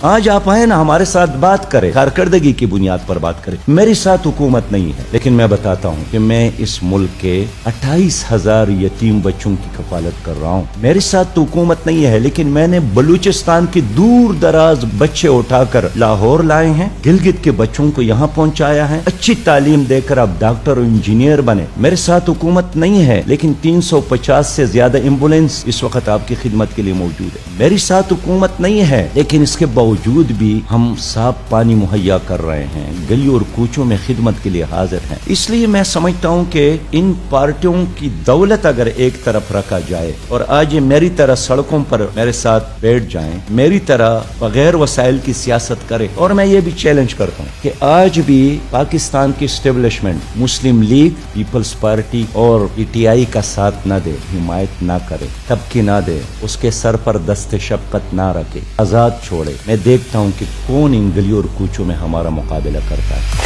آج آپ آئے نا ہمارے ساتھ بات کرے، کارکردگی کی بنیاد پر بات کرے۔ میری ساتھ حکومت نہیں ہے، لیکن میں بتاتا ہوں کہ میں اس ملک کے 28,000 یتیم بچوں کی کفالت کر رہا ہوں۔ میرے ساتھ تو حکومت نہیں ہے، لیکن میں نے بلوچستان کے دور دراز بچے اٹھا کر لاہور لائے ہیں، گلگت کے بچوں کو یہاں پہنچایا ہے، اچھی تعلیم دے کر اب ڈاکٹر اور انجینئر بنے۔ میرے ساتھ حکومت نہیں ہے، لیکن 350 سے زیادہ ایمبولینس اس وقت آپ کی خدمت کے لیے موجود ہے۔ میری ساتھ حکومت نہیں ہے، لیکن اس کے باوجود بھی ہم صاف پانی مہیا کر رہے ہیں، گلیوں اور کوچوں میں خدمت کے لیے حاضر ہیں۔ اس لیے میں سمجھتا ہوں کہ ان پارٹیوں کی دولت اگر ایک طرف رکھا جائے اور آج یہ میری طرح سڑکوں پر میرے ساتھ بیٹھ جائیں، میری طرح بغیر وسائل کی سیاست کریں، اور میں یہ بھی چیلنج کرتا ہوں کہ آج بھی پاکستان کی اسٹیبلشمنٹ مسلم لیگ، پیپلز پارٹی اور پی ٹی آئی کا ساتھ نہ دے، حمایت نہ کرے، تبکہ نہ دے، اس کے سر پر دست شفقت نہ رکھے، آزاد چھوڑے، میں دیکھتا ہوں کہ کون ان گلیوں اور کوچوں میں ہمارا مقابلہ کرتا ہے۔